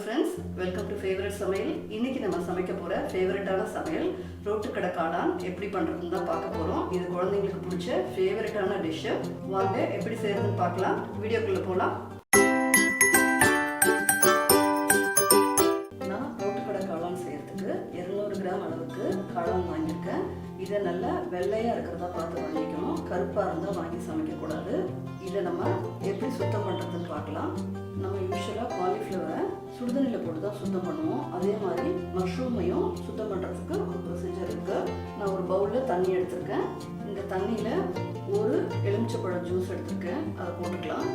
friends, welcome to favorite சமையல். இன்னைக்கு நம்ம சமைக்க போற ஃபேவரட்டான சமையல் ரோட்டுக்கடை காளான் எப்படி பண்றதுன்னு தான் பார்க்க போறோம். இது குழந்தைகளுக்கு பிடிச்ச ஃபேவரட்டான டிஷ். வாங்க எப்படி செய்யறதுன்னு பார்க்கலாம். வீடியோக்குள்ள போலாம். நான் ரோட்டுக்கடை காளான் செய்யறதுக்கு 200 கிராம் அளவுக்கு காளான் வாங்கியிருக்கேன். இதை நல்லா வெள்ளையா இருக்கிறதா பார்த்து வாங்கிக்கணும். கருப்பா இருந்தா வாங்கி சமைக்க கூடாது. இதை நம்ம எப்படி சுத்தம் பண்றதுன்னு பார்க்கலாம். நம்ம யூஸ்வலாக காலிஃப்ளவரை சுடுதண்ணியில் போட்டு தான் சுத்தம் பண்ணுவோம். அதே மாதிரி மஷ்ரூமையும் சுத்தம் பண்ணுறதுக்கு ஒரு ப்ரொசீஜர் இருக்குது. நான் ஒரு பவுலில் தண்ணி எடுத்திருக்கேன். இந்த தண்ணியில் ஒரு எலுமிச்சைப்பழம் ஜூஸ் எடுத்திருக்கேன். அதை போட்டுக்கலாம்.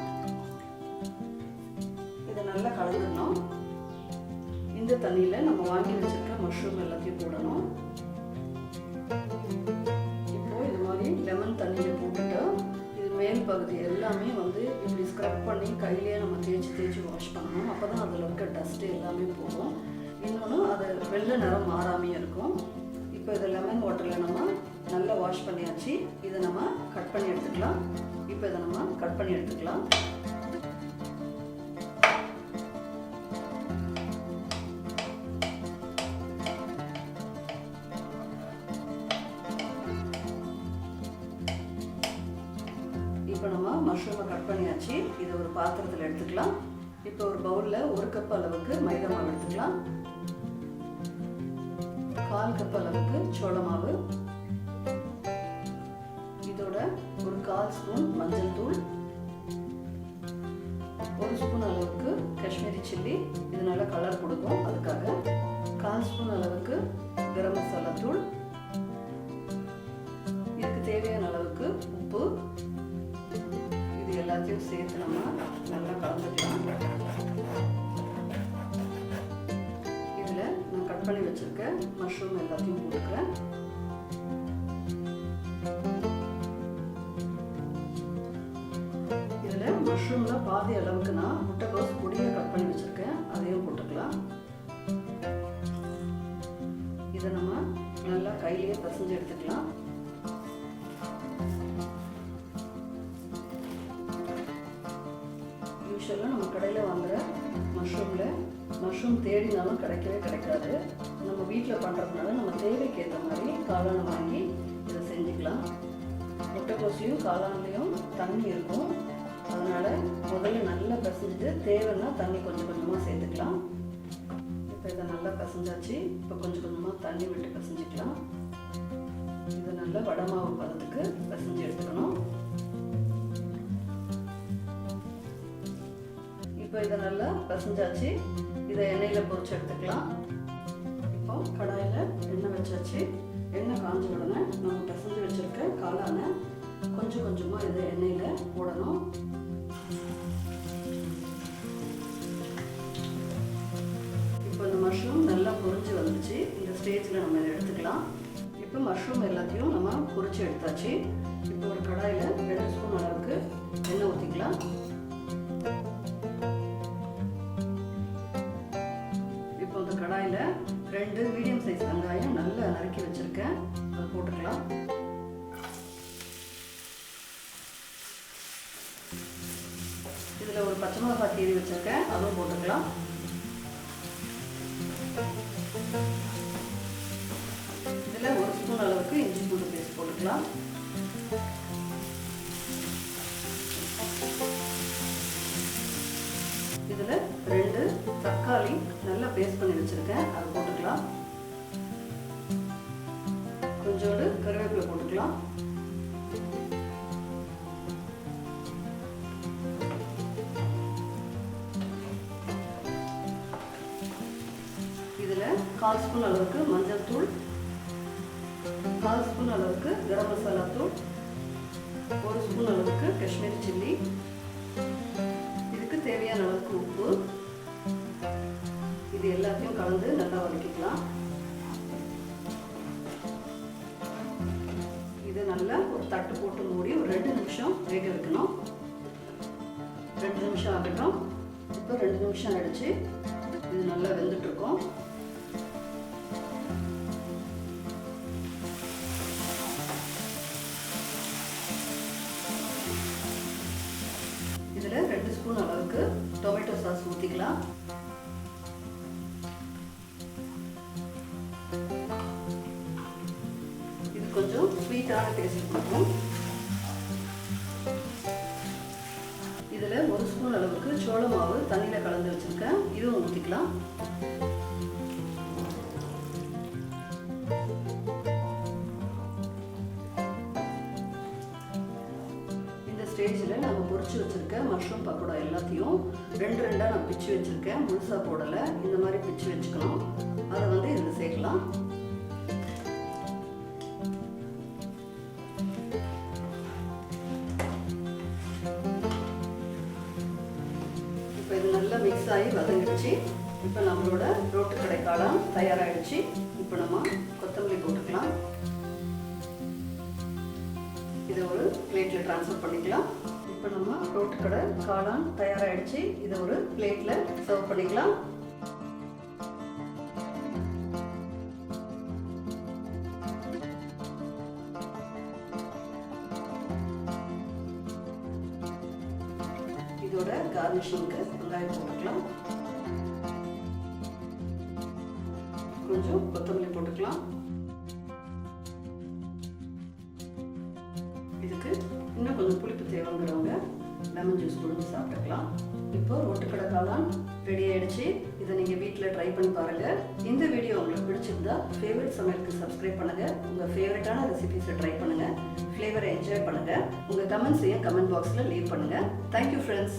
இதை நல்லா கலந்துடணும். இந்த தண்ணியில் நம்ம வாங்கி வச்சுருக்க மஷ்ரூம் எல்லாத்தையும் போடணும். இப்போது இது மாதிரி லெமன் தண்ணியில் போட்டுட்டு மேல் பகுதி எல்லாமே இப்படி ஸ்க்ரப் பண்ணி கையிலேயே நம்ம தேய்ச்சி வாஷ் பண்ணணும். அப்போ தான் அதில் இருக்க டஸ்ட்டு எல்லாமே போகும். இன்னொன்று அது வெள்ளை நிறம் மாறாமே இருக்கும். இப்போ இதை லெமன் வாட்டரில் நம்ம நல்லா வாஷ் பண்ணியாச்சு. இதை நம்ம கட் பண்ணி எடுத்துக்கலாம். இப்போ இதை நம்ம கட் பண்ணி எடுத்துக்கலாம். இப்போ நம்ம மஷ்ரூமை கட் பண்ணியாச்சு. இதை ஒரு பாத்திரத்தில் எடுத்துக்கலாம். இப்போ ஒரு பவுலில் 1 கப் அளவுக்கு மைதா மாவு எடுத்துக்கலாம். 1/4 கப் அளவுக்கு சோள மாவு, இதோட ஒரு 1/4 ஸ்பூன் மஞ்சள் தூள், 1 ஸ்பூன் அளவுக்கு காஷ்மீரி சில்லி, இது நல்ல கலர் கொடுக்கும் அதுக்காக, 1/4 ஸ்பூன் அளவுக்கு கரம் மசாலா தூள், இதுக்கு தேவையான அளவுக்கு உப்பு, எல்லாத்தையும் சேர்த்து நம்ம நல்லா கலந்துக்கலாம். இதில் நான் கட் பண்ணி வச்சிருக்க மஷ்ரூம் எல்லாத்தையும் போட்டுக்கிறேன். இதில் மஷ்ரூம்ல பாதி அளவுக்கு நான் முட்டைக்கோஸ் பொடியை கட் பண்ணி வச்சிருக்கேன். அதையும் போட்டுக்கலாம். இதை நம்ம நல்லா கையிலேயே பசைஞ்சு எடுத்துக்கலாம். யூஸ்வலாக நம்ம கடையில் வாங்குகிற மஷ்ரூம் தேடினாலும் கிடைக்காது. நம்ம வீட்டில் பண்ணுறதுனால நம்ம தேவைக்கு ஏற்ற மாதிரி காளானை வாங்கி இதை செஞ்சுக்கலாம். முட்டைக்கோசையும் காளான்லேயும் தண்ணி இருக்கும். அதனால் முதல்ல நல்லா பிசைஞ்சிட்டு தேவைன்னா தண்ணி கொஞ்சம் கொஞ்சமாக சேர்த்துக்கலாம். இப்போ இதை நல்லா பிசைஞ்சாச்சு. இப்போ கொஞ்சம் கொஞ்சமாக தண்ணி விட்டு பிசைஞ்சிக்கலாம். இதை நல்லா வடை மாவு பதத்துக்கு பிசைஞ்சு எடுத்துக்கணும். இப்போ இதை நல்லா பசஞ்சாச்சு. இதை எண்ணெயில் பொரிச்சு எடுத்துக்கலாம். இப்போ கடாயில் எண்ணெய் வச்சாச்சு. எண்ணெய் காஞ்ச உடனே நம்ம பசஞ்சு வச்சுருக்க காளானை கொஞ்சம் கொஞ்சமாக இதை எண்ணெயில் போடணும். இப்போ இந்த மஷ்ரூம் நல்லா பொரிஞ்சு வந்துச்சு. இந்த ஸ்டேஜில் நம்ம இதை எடுத்துக்கலாம். இப்போ மஷ்ரூம் எல்லாத்தையும் நம்ம பொரிச்சு எடுத்தாச்சு. இப்போ ஒரு கடாயில் 2 ஸ்பூன் அளவுக்கு எண்ணெய் ஊற்றிக்கலாம். கடாயில் 2 மீடியம் சைஸ் வெங்காயம் நல்லா நறுக்கி வச்சிருக்கேன். அதை போட்டுக்கலாம். இதில் ஒரு பச்சை மிளகாய் கீறி வச்சிருக்கேன். அதுவும் போட்டுக்கலாம். இதில் 1 ஸ்பூன் அளவுக்கு இஞ்சி பூண்டு பேஸ்ட் போட்டுக்கலாம். இதில் 2 தக்காளி நல்லா பேஸ்ட் பண்ணி வச்சிருக்கேன். அதை போட்டுக்கலாம். கொஞ்சோடு கருவேப்பிலை போட்டுக்கலாம். இதில் 1/4 ஸ்பூன் அளவுக்கு மஞ்சள் தூள், 1/4 ஸ்பூன் அளவுக்கு கரம் மசாலா தூள், 1 ஸ்பூன் அளவுக்கு காஷ்மீரி சில்லி, தேவையான அளவுக்கு உப்பு, இது எல்லாத்தையும் கலந்து நல்லா வதக்கிக்கலாம். இது நல்லா ஒரு தட்டு போட்டு மூடி ஒரு 2 நிமிஷம் வேக வைக்கணும். 2 நிமிஷம் ஆகட்டும். இப்போ 2 நிமிஷம் ஆயிடுச்சு. இது நல்லா வெந்துட்டு இருக்கும். இதில் 2 ஸ்பூன் அளவுக்கு டொமேட்டோ சாஸ் ஊற்றிக்கலாம். டிஃப்ரெண்ட்டான டேஸ்ட் கொடுக்கும். இதில் 1 ஸ்பூன் அளவுக்கு சோள மாவு தண்ணியில் கலந்து வச்சுருக்கேன். இதுவும் ஊற்றிக்கலாம். ஸ்டேஜில் நம்ம பொரிச்சு வச்சுருக்க மஷ்ரூம் பக்கோடா எல்லாத்தையும் 2 நான் பிச்சு வச்சுருக்கேன். முழுசாக போடலை, இந்த மாதிரி பிச்சு வச்சுக்கணும். அதை வந்து இதில் சேர்க்கலாம். இப்போ இது நல்லா மிக்ஸ் ஆகி வதங்கிடுச்சு. இப்போ நம்மளோட ரோட்டு கடை காளான் தயாராகிடுச்சு. இப்போ நம்ம கொத்தமல்லி போட்டுக்கலாம். இதை ஒரு பிளேட்டில் ட்ரான்ஸ்ஃபர் பண்ணிக்கலாம். இப்போ நம்ம ரோட்டு கடை காளான் தயாராகிடுச்சு. இதை ஒரு பிளேட்டில் சர்வ் பண்ணிக்கலாம். இதோட கார்னிஷிங்க்கு வெங்காயம் போட்டுக்கலாம். கொஞ்சம் கொத்தமல்லி போட்டுக்கலாம். இதுக்கு இன்னும் கொஞ்சம் புளிப்பு தேவைங்கிறவங்க லெமன் ஜூஸ் புழிஞ்சு சாப்பிட்டுக்கலாம். இப்போ ரோட்டு கடை காளான் ரெடி ஆயிடுச்சு. இதை நீங்கள் வீட்டில் ட்ரை பண்ணி பாருங்கள். இந்த வீடியோ உங்களுக்கு பிடிச்சிருந்தா ஃபேவரட் சமையலுக்கு சப்ஸ்கிரைப் பண்ணுங்கள். உங்கள் ஃபேவரட்டான ரெசிபிஸை ட்ரை பண்ணுங்கள். ஃப்ளேவரை என்ஜாய் பண்ணுங்கள். உங்கள் கமெண்ட்ஸையும் கமெண்ட் பாக்ஸில் லீவ் பண்ணுங்கள். Thank you friends.